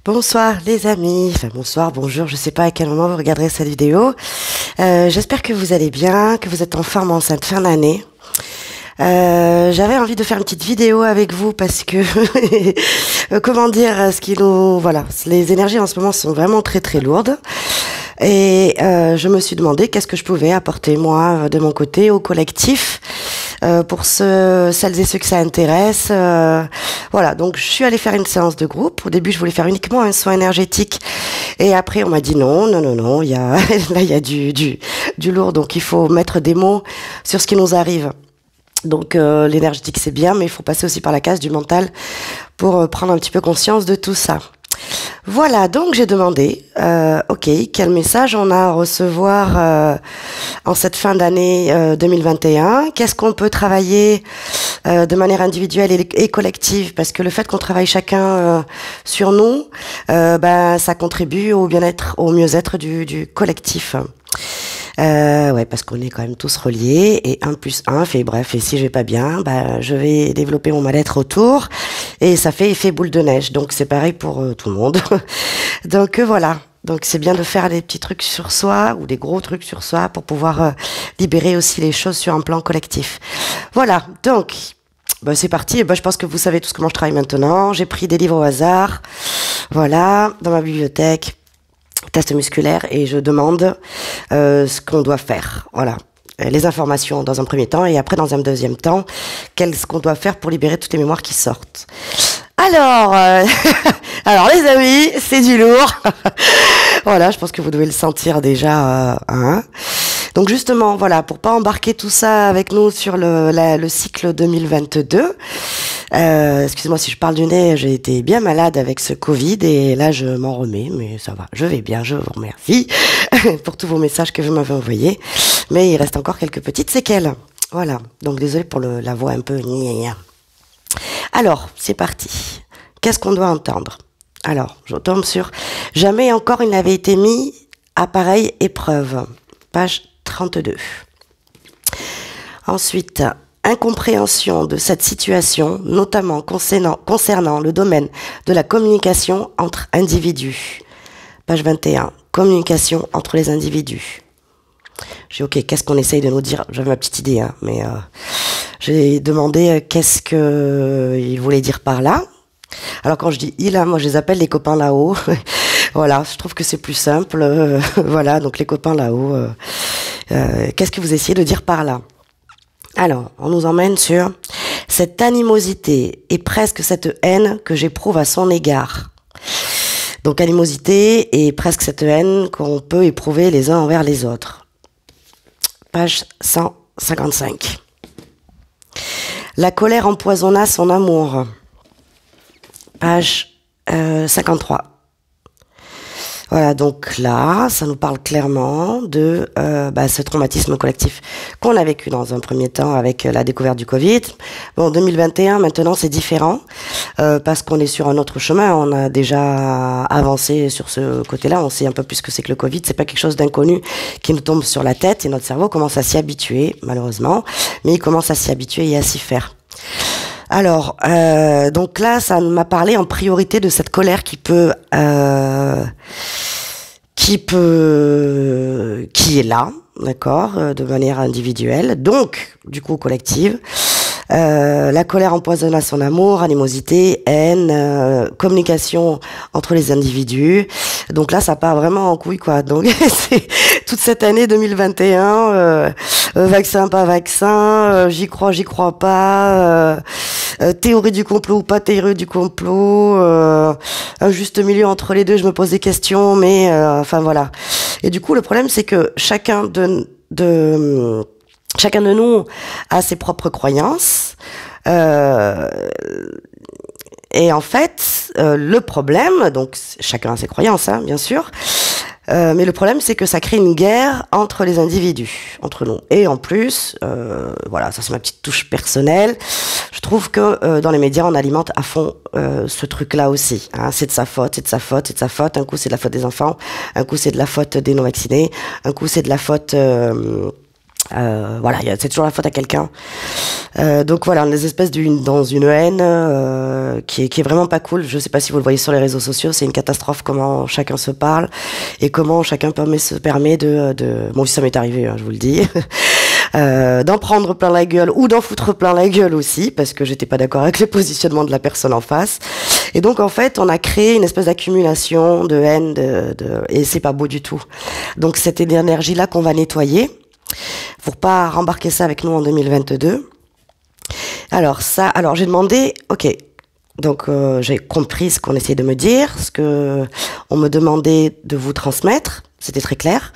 Bonsoir les amis, enfin bonsoir, bonjour, je sais pas à quel moment vous regarderez cette vidéo. J'espère que vous allez bien, que vous êtes en forme en cette fin d'année. J'avais envie de faire une petite vidéo avec vous parce que, comment dire, voilà, les énergies en ce moment sont vraiment très très lourdes. Et je me suis demandé qu'est-ce que je pouvais apporter moi de mon côté au collectif pour celles et ceux que ça intéresse. Voilà, donc je suis allée faire une séance de groupe. Au début, je voulais faire uniquement un soin énergétique. Et après, on m'a dit non, il y a, là, il y a du lourd, donc il faut mettre des mots sur ce qui nous arrive. Donc l'énergétique, c'est bien, mais il faut passer aussi par la case du mental pour prendre un petit peu conscience de tout ça. Voilà, donc j'ai demandé, ok, quel message on a à recevoir en cette fin d'année 2021. Qu'est-ce qu'on peut travailler de manière individuelle et collective, parce que le fait qu'on travaille chacun sur nous, ça contribue au bien-être, au mieux-être du collectif. Ouais, parce qu'on est quand même tous reliés, et 1 plus 1 fait bref, et si je vais pas bien, je vais développer mon mal-être autour, et ça fait effet boule de neige, donc c'est pareil pour tout le monde. Donc voilà, donc c'est bien de faire des petits trucs sur soi, ou des gros trucs sur soi, pour pouvoir libérer aussi les choses sur un plan collectif. Voilà, donc c'est parti. Je pense que vous savez tous comment je travaille maintenant. J'ai pris des livres au hasard, voilà, dans ma bibliothèque, test musculaire, et je demande ce qu'on doit faire. Voilà, les informations dans un premier temps, et après dans un deuxième temps, qu'est-ce qu'on doit faire pour libérer toutes les mémoires qui sortent. Alors, alors les amis, c'est du lourd. Voilà, je pense que vous devez le sentir déjà. Donc justement, voilà, pour pas embarquer tout ça avec nous sur le cycle 2022. Excusez-moi si je parle du nez, j'ai été bien malade avec ce Covid et là je m'en remets, mais ça va, je vais bien, je vous remercie pour tous vos messages que vous m'avez envoyés. Mais il reste encore quelques petites séquelles. Voilà, donc désolé pour la voix un peu gna. Alors, c'est parti. Qu'est-ce qu'on doit entendre? Alors, je tombe sur « Jamais encore il n'avait été mis à pareille épreuve ». Page 32. Ensuite, incompréhension de cette situation, notamment concernant le domaine de la communication entre individus. Page 21. Communication entre les individus. J'ai ok, qu'est-ce qu'on essaye de nous dire? J'avais ma petite idée, mais j'ai demandé qu'est-ce qu'il voulait dire par là. Alors quand je dis il, moi je les appelle les copains là-haut. Voilà, je trouve que c'est plus simple. Voilà, donc les copains là-haut. Qu'est-ce que vous essayez de dire par là? Alors, on nous emmène sur cette animosité et presque cette haine que j'éprouve à son égard. Donc animosité et presque cette haine qu'on peut éprouver les uns envers les autres. Page 155. La colère empoisonna son amour. Page 53. Voilà, donc là, ça nous parle clairement de ce traumatisme collectif qu'on a vécu dans un premier temps avec la découverte du Covid. Bon, 2021, maintenant, c'est différent parce qu'on est sur un autre chemin. On a déjà avancé sur ce côté-là. On sait un peu plus ce que c'est que le Covid. C'est pas quelque chose d'inconnu qui nous tombe sur la tête et notre cerveau commence à s'y habituer, malheureusement. Mais il commence à s'y habituer et à s'y faire. Alors, donc là, ça m'a parlé en priorité de cette colère qui est là, d'accord, de manière individuelle, donc, du coup, collective. La colère empoisonna son amour, animosité, haine, communication entre les individus. Donc là, ça part vraiment en couille, quoi. Donc, c'est toute cette année 2021, vaccin, pas vaccin, j'y crois pas, théorie du complot ou pas théorie du complot, un juste milieu entre les deux, je me pose des questions, mais enfin voilà. Et du coup, le problème, c'est que chacun de nous a ses propres croyances. Et en fait, le problème, donc chacun a ses croyances, bien sûr, mais le problème, c'est que ça crée une guerre entre les individus, entre nous. Et en plus, voilà, ça c'est ma petite touche personnelle, je trouve que dans les médias, on alimente à fond ce truc-là aussi. C'est de sa faute, c'est de sa faute, c'est de sa faute. Un coup, c'est de la faute des enfants, un coup, c'est de la faute des non-vaccinés, un coup, c'est de la faute Voilà, c'est toujours la faute à quelqu'un. Donc voilà, des espèces dans une haine qui est vraiment pas cool. Je sais pas si vous le voyez sur les réseaux sociaux, c'est une catastrophe comment chacun se parle et comment chacun se permet bon, ça m'est arrivé, hein, je vous le dis, d'en prendre plein la gueule ou d'en foutre plein la gueule aussi, parce que j'étais pas d'accord avec le positionnement de la personne en face. Et donc en fait, on a créé une espèce d'accumulation de haine, et c'est pas beau du tout. Donc cette énergie-là qu'on va nettoyer, pour pas rembarquer ça avec nous en 2022. Alors j'ai demandé, ok, donc j'ai compris ce qu'on essayait de me dire, ce que on me demandait de vous transmettre, c'était très clair.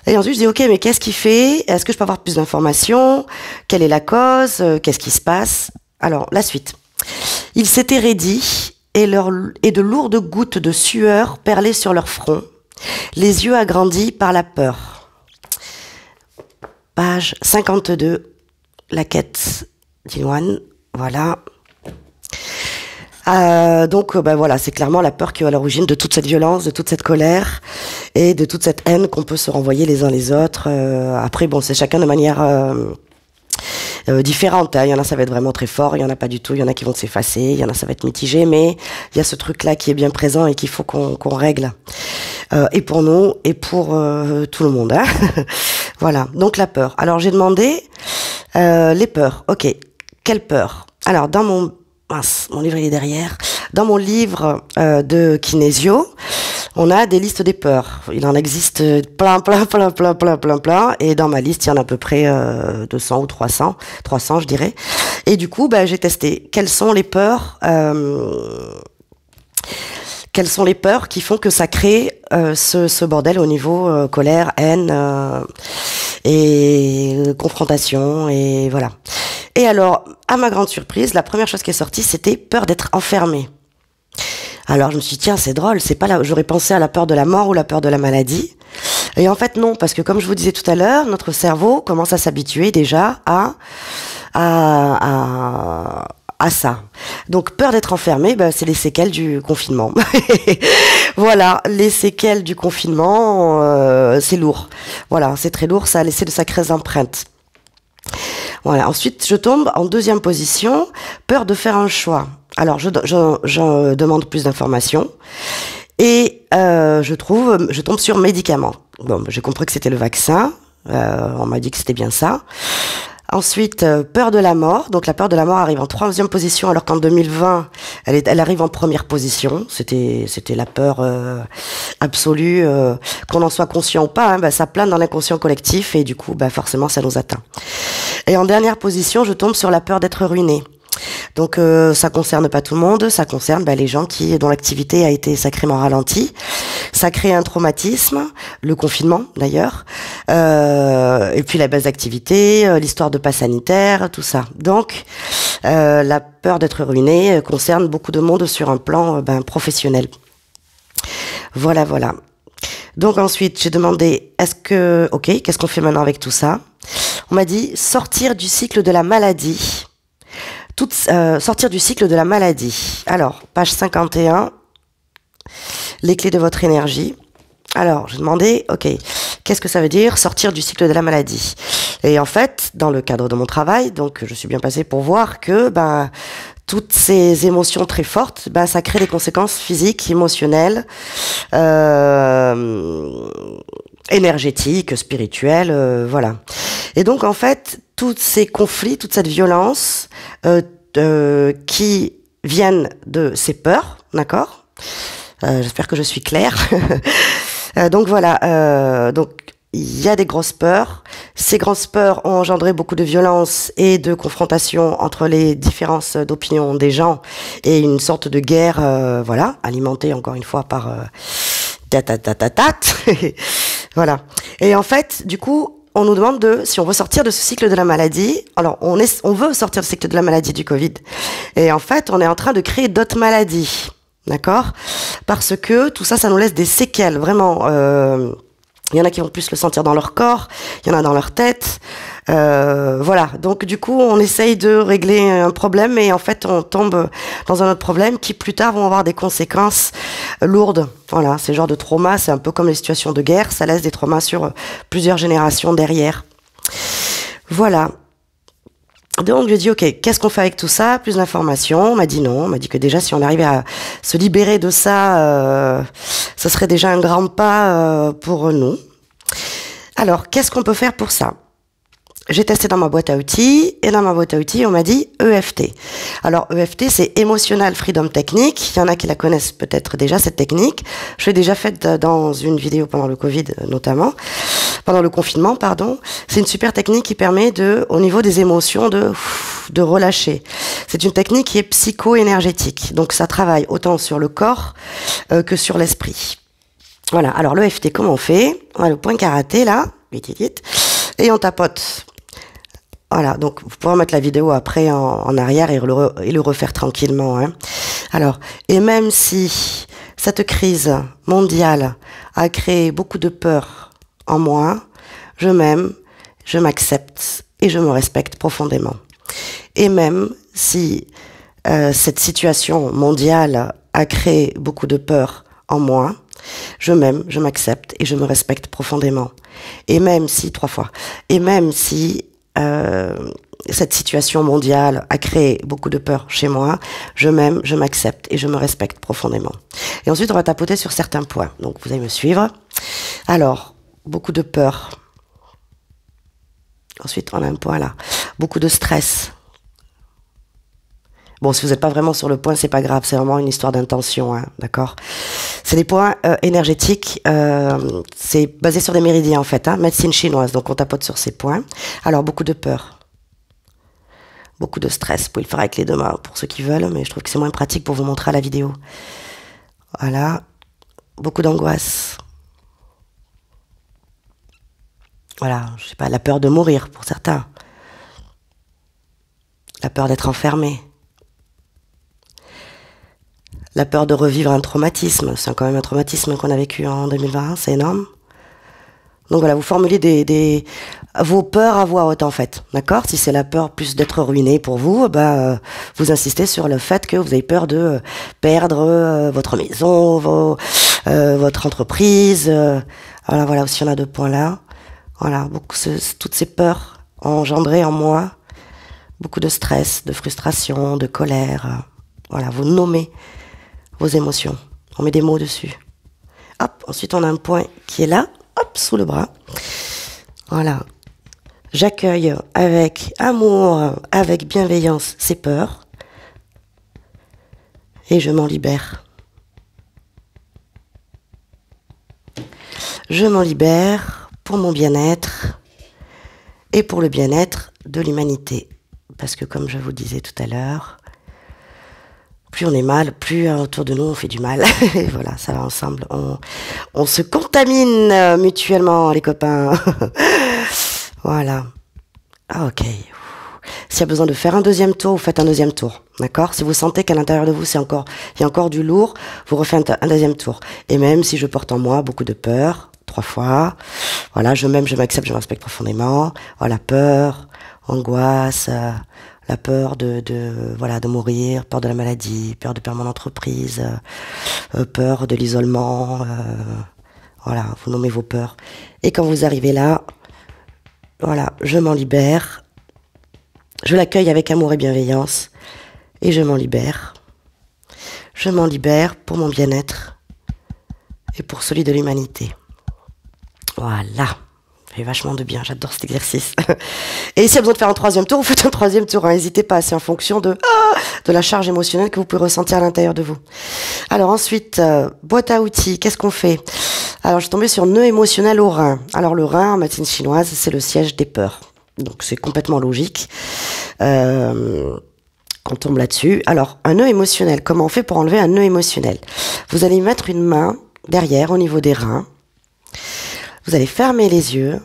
Et ensuite je dis, ok, mais qu'est-ce qui fait? Est-ce que je peux avoir plus d'informations? Quelle est la cause? Qu'est-ce qui se passe? Alors, la suite. Ils s'étaient raidis et de lourdes gouttes de sueur perlaient sur leur front, les yeux agrandis par la peur. Page 52, la quête d'Inwan, voilà. Donc, voilà, c'est clairement la peur qui est à l'origine de toute cette violence, de toute cette colère et de toute cette haine qu'on peut se renvoyer les uns les autres. Après, bon, c'est chacun de manière différente. Hein. Il y en a, ça va être vraiment très fort, il y en a pas du tout. Il y en a qui vont s'effacer, il y en a, ça va être mitigé, mais il y a ce truc-là qui est bien présent et qu'il faut qu'on règle. Et pour nous, et pour tout le monde. Hein. Voilà, donc la peur. Alors j'ai demandé les peurs. Ok, quelle peur? Alors dans mon livre il est derrière. Dans mon livre de Kinésio, on a des listes des peurs. Il en existe plein. Et dans ma liste, il y en a à peu près 200 ou 300 je dirais. Et du coup, j'ai testé. Quelles sont les peurs qui font que ça crée ce bordel au niveau colère, haine et confrontation, et voilà. Et alors, à ma grande surprise, la première chose qui est sortie, c'était peur d'être enfermé. Alors je me suis dit, tiens, c'est drôle, c'est pas là. J'aurais pensé à la peur de la mort ou la peur de la maladie. Et en fait, non, parce que comme je vous disais tout à l'heure, notre cerveau commence à s'habituer déjà à ça. Donc peur d'être enfermé, c'est les séquelles du confinement. Voilà, les séquelles du confinement, c'est lourd. Voilà, c'est très lourd, ça a laissé de sacrées empreintes. Voilà. Ensuite, je tombe en deuxième position, peur de faire un choix. Alors, je demande plus d'informations et je tombe sur médicaments. Bon, j'ai compris que c'était le vaccin. On m'a dit que c'était bien ça. Ensuite, peur de la mort. Donc la peur de la mort arrive en troisième position, alors qu'en 2020, elle arrive en première position. C'était la peur absolue, qu'on en soit conscient ou pas. Hein, ça plane dans l'inconscient collectif et du coup, forcément, ça nous atteint. Et en dernière position, je tombe sur la peur d'être ruiné. Donc ça concerne pas tout le monde, ça concerne les gens dont l'activité a été sacrément ralentie. Ça crée un traumatisme, le confinement d'ailleurs, et puis la baisse d'activité, l'histoire de pass sanitaire, tout ça. Donc la peur d'être ruiné concerne beaucoup de monde sur un plan professionnel. Voilà. Donc ensuite, j'ai demandé, qu'est-ce qu'on fait maintenant avec tout ça? On m'a dit sortir du cycle de la maladie. Sortir du cycle de la maladie. Alors, page 51, les clés de votre énergie. Alors, j'ai demandé, qu'est-ce que ça veut dire sortir du cycle de la maladie? Et en fait, dans le cadre de mon travail, donc je suis bien passée pour voir que toutes ces émotions très fortes, ça crée des conséquences physiques, émotionnelles, énergétiques, spirituelles, voilà. Et donc en fait, tous ces conflits, toute cette violence qui viennent de ces peurs, d'accord? J'espère que je suis claire. Donc voilà, donc il y a des grosses peurs. Ces grosses peurs ont engendré beaucoup de violence et de confrontation entre les différences d'opinion des gens et une sorte de guerre, alimentée encore une fois par voilà. Et en fait, du coup, on nous demande si on veut sortir de ce cycle de la maladie. Alors, on veut sortir du cycle de la maladie du Covid. Et en fait, on est en train de créer d'autres maladies. D'accord? Parce que tout ça, ça nous laisse des séquelles. Vraiment, il y en a qui vont plus le sentir dans leur corps. Il y en a dans leur tête. Voilà. Donc, du coup, on essaye de régler un problème et en fait, on tombe dans un autre problème qui, plus tard, vont avoir des conséquences lourdes. Voilà. Ces genres de traumas, c'est un peu comme les situations de guerre. Ça laisse des traumas sur plusieurs générations derrière. Voilà. Donc, je dis, ok, qu'est-ce qu'on fait avec tout ça? Plus d'informations. On m'a dit non. On m'a dit que déjà, si on arrivait à se libérer de ça, ce serait déjà un grand pas pour nous. Alors, qu'est-ce qu'on peut faire pour ça? J'ai testé dans ma boîte à outils, et dans ma boîte à outils, on m'a dit EFT. Alors, EFT, c'est Emotional Freedom Technique. Il y en a qui la connaissent peut-être déjà, cette technique. Je l'ai déjà faite dans une vidéo pendant le Covid, notamment. Pendant le confinement, pardon. C'est une super technique qui permet au niveau des émotions, de relâcher. C'est une technique qui est psycho-énergétique. Donc, ça travaille autant sur le corps que sur l'esprit. Voilà. Alors, l'EFT, comment on fait? On a le point karaté, là. Vite, vite, vite. Et on tapote. Voilà, donc vous pourrez mettre la vidéo après en arrière et le refaire tranquillement. Hein. Alors, et même si cette crise mondiale a créé beaucoup de peur en moi, je m'aime, je m'accepte et je me respecte profondément. Et même si cette situation mondiale a créé beaucoup de peur en moi, je m'aime, je m'accepte et je me respecte profondément. Et même si, 3 fois, et même si cette situation mondiale a créé beaucoup de peur chez moi, je m'aime, je m'accepte et je me respecte profondément. Et ensuite, on va tapoter sur certains points. Donc, vous allez me suivre. Alors, beaucoup de peur. Ensuite, on a un point là. Beaucoup de stress. Bon, si vous n'êtes pas vraiment sur le point, c'est pas grave. C'est vraiment une histoire d'intention, hein, d'accord? C'est des points énergétiques. C'est basé sur des méridiens, en fait, hein, médecine chinoise. Donc, on tapote sur ces points. Alors, beaucoup de peur. Beaucoup de stress. Vous pouvez le faire avec les deux mains pour ceux qui veulent, mais je trouve que c'est moins pratique pour vous montrer à la vidéo. Voilà. Beaucoup d'angoisse. Voilà, je sais pas, la peur de mourir pour certains. La peur d'être enfermé. La peur de revivre un traumatisme. C'est quand même un traumatisme qu'on a vécu en 2020, c'est énorme. Donc voilà, vous formulez vos peurs à voix haute en fait, d'accord? Si c'est la peur plus d'être ruiné pour vous, vous insistez sur le fait que vous avez peur de perdre votre maison, votre entreprise. Voilà, aussi on a 2 points là. Voilà, toutes ces peurs ont engendré en moi beaucoup de stress, de frustration, de colère. Voilà, vous nommez vos émotions. On met des mots dessus. Hop, ensuite on a un point qui est là, hop, sous le bras. Voilà. J'accueille avec amour, avec bienveillance ces peurs. Et je m'en libère. Je m'en libère pour mon bien-être et pour le bien-être de l'humanité. Parce que comme je vous disais tout à l'heure, plus on est mal, plus autour de nous on fait du mal. Et voilà, ça va ensemble. On se contamine mutuellement, les copains. Voilà. Ah, ok. S'il y a besoin de faire un deuxième tour, vous faites un deuxième tour. D'accord? Si vous sentez qu'à l'intérieur de vous, il y a encore du lourd, vous refaites un deuxième tour. Et même si je porte en moi beaucoup de peur, 3 fois, voilà, je m'aime, je m'accepte, je me respecte profondément. Voilà, peur, angoisse, la peur de mourir, peur de la maladie, peur de perdre mon entreprise, peur de l'isolement, voilà, vous nommez vos peurs. Et quand vous arrivez là, voilà, je m'en libère, je l'accueille avec amour et bienveillance, et je m'en libère. Je m'en libère pour mon bien-être et pour celui de l'humanité. Voilà. fait vachement de bien, j'adore cet exercice. Et s'il y a besoin de faire un 3e tour, vous faites un 3e tour, hein, n'hésitez pas, c'est en fonction de la charge émotionnelle que vous pouvez ressentir à l'intérieur de vous. Alors ensuite, boîte à outils, qu'est-ce qu'on fait? Alors je suis tombée sur nœud émotionnel au rein. Alors le rein, en médecine chinoise, c'est le siège des peurs. Donc c'est complètement logique. On tombe là-dessus. Alors, un nœud émotionnel, comment on fait pour enlever un nœud émotionnel? Vous allez mettre une main derrière, au niveau des reins. Vous allez fermer les yeux.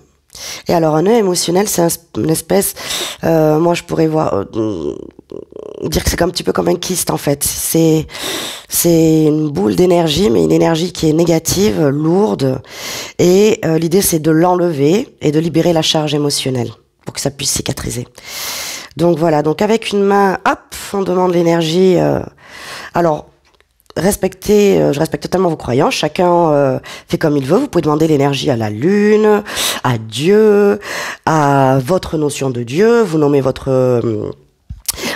Et alors, un nœud émotionnel, c'est une espèce... moi, je pourrais dire que c'est un petit peu comme un kyste, en fait. C'est une boule d'énergie, mais une énergie qui est négative, lourde. Et l'idée, c'est de l'enlever et de libérer la charge émotionnelle pour que ça puisse cicatriser. Donc voilà, donc avec une main, hop, on demande l'énergie. Alors, je respecte totalement vos croyances. Chacun fait comme il veut. Vous pouvez demander l'énergie à la lune, à Dieu, à votre notion de Dieu. Vous nommez votre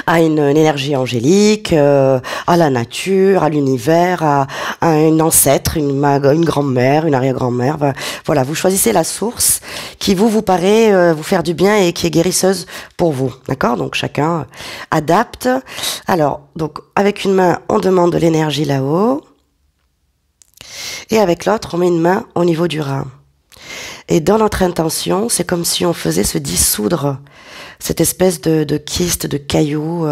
à une énergie angélique, à la nature, à l'univers, à une ancêtre, une grand-mère, une arrière-grand-mère. Voilà, vous choisissez la source qui vous paraît vous faire du bien et qui est guérisseuse pour vous. D'accord? Donc chacun adapte. Alors, donc avec une main, on demande de l'énergie là-haut. Et avec l'autre, on met une main au niveau du rein. Et dans notre intention, c'est comme si on faisait se dissoudre cette espèce de kyste, de caillou,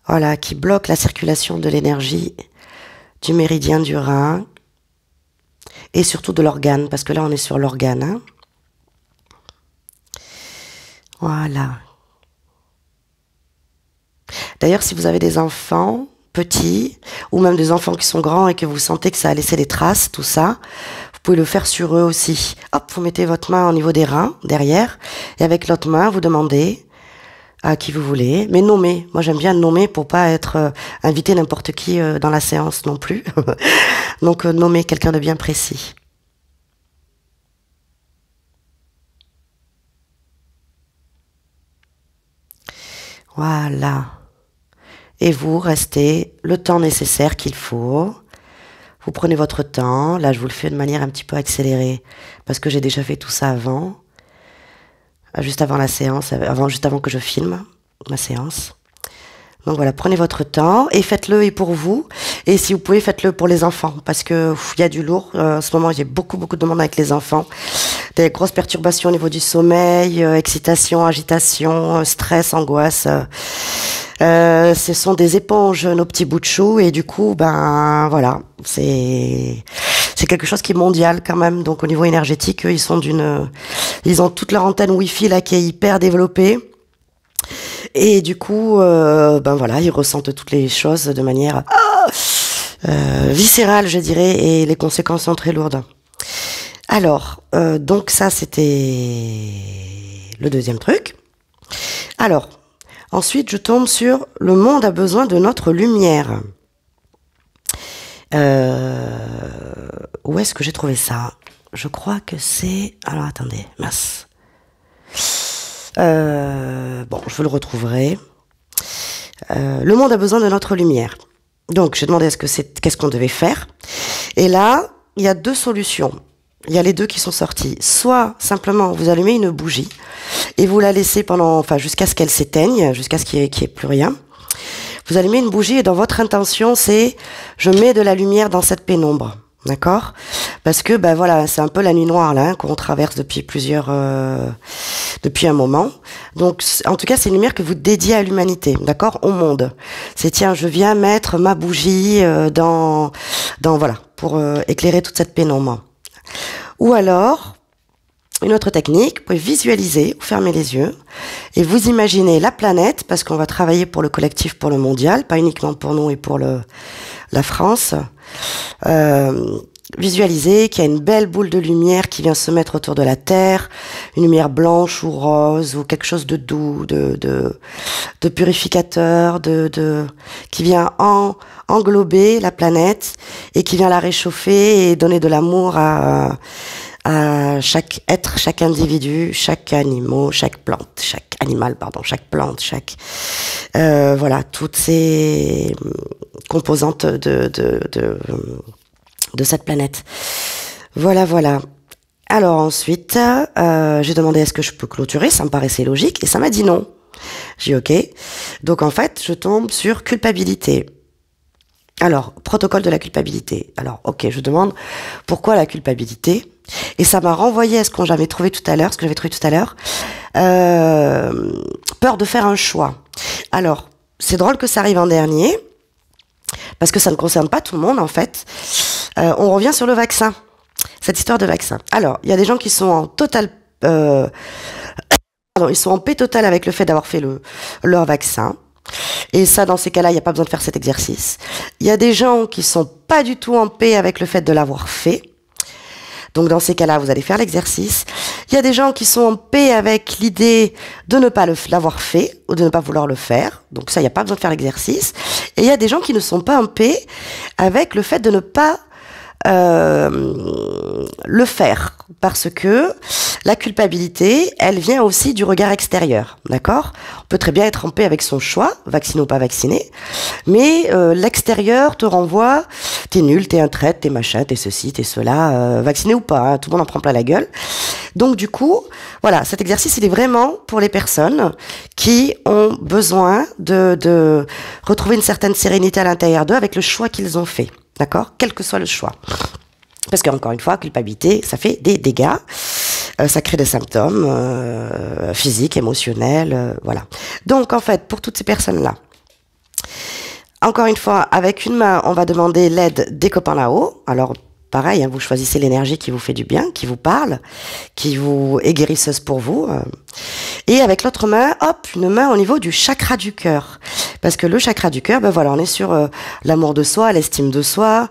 voilà, qui bloque la circulation de l'énergie du méridien du rein et surtout de l'organe, parce que là on est sur l'organe. Hein. Voilà. D'ailleurs, si vous avez des enfants petits, ou même des enfants qui sont grands et que vous sentez que ça a laissé des traces, tout ça, vous pouvez le faire sur eux aussi. Hop, vous mettez votre main au niveau des reins, derrière, et avec l'autre main, vous demandez à qui vous voulez, mais nommez. Moi, j'aime bien nommer pour pas être invité n'importe qui dans la séance non plus. Donc, nommez quelqu'un de bien précis. Voilà. Et vous restez le temps nécessaire qu'il faut. Vous prenez votre temps. Là, je vous le fais de manière un petit peu accélérée parce que j'ai déjà fait tout ça avant. Juste avant la séance, juste avant que je filme ma séance. Donc voilà, prenez votre temps et faites-le et pour vous. Et si vous pouvez, faites-le pour les enfants parce que il y a du lourd. En ce moment, j'ai beaucoup de demandes avec les enfants. Des grosses perturbations au niveau du sommeil, excitation, agitation, stress, angoisse. Ce sont des éponges, nos petits bouts de chou, et du coup, ben voilà, c'est quelque chose qui est mondial quand même. Donc au niveau énergétique, eux, ils ont toute leur antenne Wi-Fi là qui est hyper développée, et du coup, ben voilà, ils ressentent toutes les choses de manière viscérale, je dirais, et les conséquences sont très lourdes. Alors, donc ça, c'était le deuxième truc. Alors. Ensuite, je tombe sur « Le monde a besoin de notre lumière ». Où est-ce que j'ai trouvé ça? Je crois que c'est... Alors, attendez, mince. Bon, je le retrouverai. Le monde a besoin de notre lumière. Donc, j'ai demandé qu'est-ce qu'on devait faire. Et là, il y a deux solutions. Il y a les deux qui sont sortis. Soit, simplement, vous allumez une bougie et vous la laissez jusqu'à ce qu'elle s'éteigne, jusqu'à ce qu'il n'y ait plus rien. Vous allumez une bougie et dans votre intention, c'est « Je mets de la lumière dans cette pénombre ». D'accord? Parce que, ben voilà, c'est un peu la nuit noire, là, qu'on traverse depuis depuis un moment. Donc, en tout cas, c'est une lumière que vous dédiez à l'humanité, d'accord? Au monde. C'est, tiens, je viens mettre ma bougie voilà, pour éclairer toute cette pénombre. Ou alors, une autre technique, vous pouvez visualiser, vous fermez les yeux, et vous imaginez la planète, parce qu'on va travailler pour le collectif, pour le mondial, pas uniquement pour nous et pour la France. Visualisez qu'il y a une belle boule de lumière qui vient se mettre autour de la Terre, une lumière blanche ou rose, ou quelque chose de doux, de purificateur, qui vient englober la planète, et qui vient la réchauffer et donner de l'amour à chaque être, chaque individu, chaque animal, chaque plante, voilà, toutes ces composantes de cette planète. Voilà. Alors ensuite, j'ai demandé est-ce que je peux clôturer, ça me paraissait logique, et ça m'a dit non. J'ai dit ok. Donc en fait, je tombe sur culpabilité. Alors, protocole de la culpabilité. Alors, ok, je demande pourquoi la culpabilité. Et ça m'a renvoyé à ce que j'avais trouvé tout à l'heure, peur de faire un choix. Alors, c'est drôle que ça arrive en dernier, parce que ça ne concerne pas tout le monde, en fait. On revient sur le vaccin, cette histoire de vaccin. Alors, il y a des gens qui sont en total... ils sont en paix totale avec le fait d'avoir fait leur vaccin. Et ça, dans ces cas-là, il n'y a pas besoin de faire cet exercice. Il y a des gens qui sont pas du tout en paix avec le fait de l'avoir fait. Donc, dans ces cas-là, vous allez faire l'exercice. Il y a des gens qui sont en paix avec l'idée de ne pas l'avoir fait ou de ne pas vouloir le faire. Donc ça, il n'y a pas besoin de faire l'exercice. Et il y a des gens qui ne sont pas en paix avec le fait de ne pas le faire, parce que la culpabilité, elle vient aussi du regard extérieur, d'accord? On peut très bien être en paix avec son choix, vacciné ou pas vacciné, mais l'extérieur te renvoie, t'es nul, t'es un traître, t'es machin, t'es ceci, t'es cela, vacciné ou pas, hein, tout le monde en prend plein la gueule. Donc du coup, voilà, cet exercice, il est vraiment pour les personnes qui ont besoin de retrouver une certaine sérénité à l'intérieur d'eux avec le choix qu'ils ont fait. D'accord? Quel que soit le choix. Parce qu'encore une fois, culpabilité, ça fait des dégâts. Ça crée des symptômes physiques, émotionnels, voilà. Donc, en fait, pour toutes ces personnes-là, encore une fois, avec une main, on va demander l'aide des copains là-haut. Alors, pareil, hein, vous choisissez l'énergie qui vous fait du bien, qui vous parle, qui vous est guérisseuse pour vous. Et avec l'autre main, hop, une main au niveau du chakra du cœur. Parce que le chakra du cœur, ben voilà, on est sur l'amour de soi, l'estime de soi,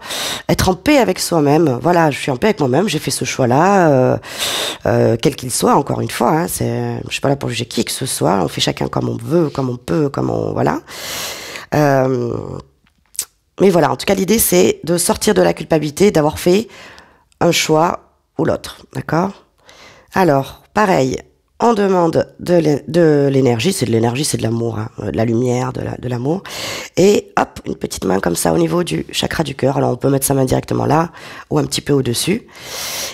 être en paix avec soi-même. Voilà, je suis en paix avec moi-même, j'ai fait ce choix-là, quel qu'il soit, encore une fois. Hein, je suis pas là pour juger qui que ce soit, on fait chacun comme on veut, comme on peut, comme on... Voilà. Mais voilà, en tout cas, l'idée, c'est de sortir de la culpabilité, d'avoir fait un choix ou l'autre, d'accord? Alors, pareil, on demande de l'énergie, c'est de l'énergie, c'est de l'amour, hein, de la lumière, de l'amour. Et hop, une petite main comme ça au niveau du chakra du cœur. Alors, on peut mettre sa main directement là ou un petit peu au-dessus.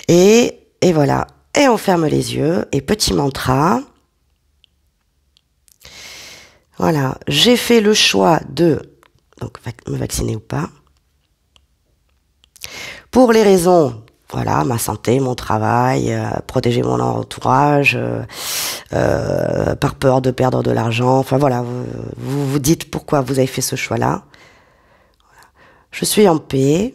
Et voilà. Et on ferme les yeux. Et petit mantra. Voilà. J'ai fait le choix de donc me vacciner ou pas. Pour les raisons, voilà, ma santé, mon travail, protéger mon entourage, par peur de perdre de l'argent. Enfin voilà, vous dites pourquoi vous avez fait ce choix-là. Voilà. Je suis en paix.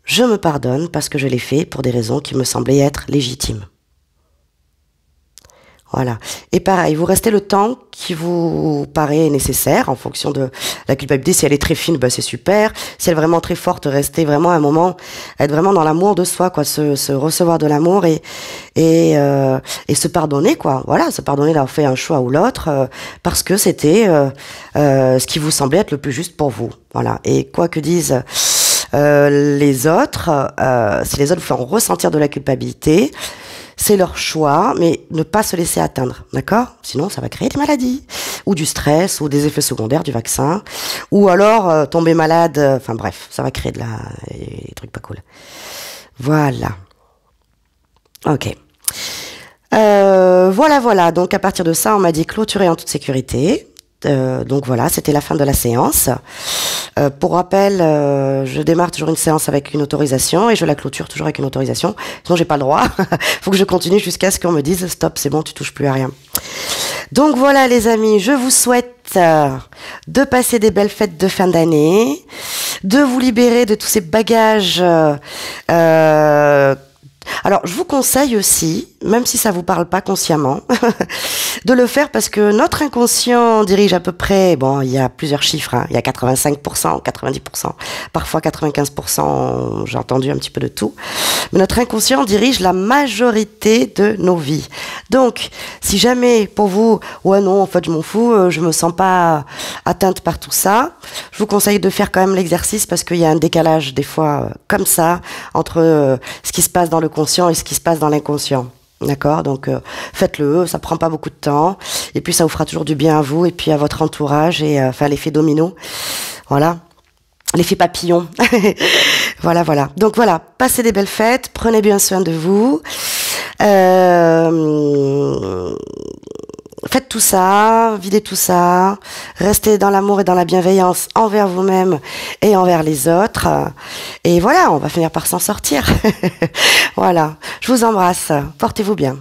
Je me pardonne parce que je l'ai fait pour des raisons qui me semblaient être légitimes. Voilà. Et pareil, vous restez le temps qui vous paraît nécessaire en fonction de la culpabilité. Si elle est très fine, ben c'est super. Si elle est vraiment très forte, restez vraiment un moment, être vraiment dans l'amour de soi, quoi, se recevoir de l'amour et se pardonner, quoi. Voilà, se pardonner d'avoir fait un choix ou l'autre parce que c'était ce qui vous semblait être le plus juste pour vous. Voilà. Et quoi que disent les autres, si les autres vous font ressentir de la culpabilité, c'est leur choix, mais ne pas se laisser atteindre, d'accord? Sinon, ça va créer des maladies, ou du stress, ou des effets secondaires du vaccin, ou alors tomber malade, enfin bref, ça va créer des trucs pas cool. Voilà. Ok. Voilà. Donc à partir de ça, on m'a dit clôturer en toute sécurité. Donc voilà, c'était la fin de la séance. Pour rappel, je démarre toujours une séance avec une autorisation et je la clôture toujours avec une autorisation. Sinon, j'ai pas le droit. Faut que je continue jusqu'à ce qu'on me dise stop, c'est bon, tu touches plus à rien. Donc voilà, les amis, je vous souhaite de passer des belles fêtes de fin d'année, de vous libérer de tous ces bagages. Alors, je vous conseille aussi, même si ça vous parle pas consciemment, de le faire parce que notre inconscient dirige à peu près, bon, il y a plusieurs chiffres, hein, il y a 85%, 90%, parfois 95%, j'ai entendu un petit peu de tout, mais notre inconscient dirige la majorité de nos vies. Donc, si jamais pour vous, ouais non, en fait je m'en fous, je me sens pas atteinte par tout ça, je vous conseille de faire quand même l'exercice parce qu'il y a un décalage des fois comme ça entre ce qui se passe dans le conscient et ce qui se passe dans l'inconscient. D'accord? Donc faites-le, ça prend pas beaucoup de temps et puis ça vous fera toujours du bien à vous et puis à votre entourage et enfin l'effet domino. Voilà. L'effet papillon. Voilà. Donc voilà, passez des belles fêtes, prenez bien soin de vous. Faites tout ça, videz tout ça, restez dans l'amour et dans la bienveillance envers vous-même et envers les autres. Et voilà, on va finir par s'en sortir. Voilà, je vous embrasse, portez-vous bien.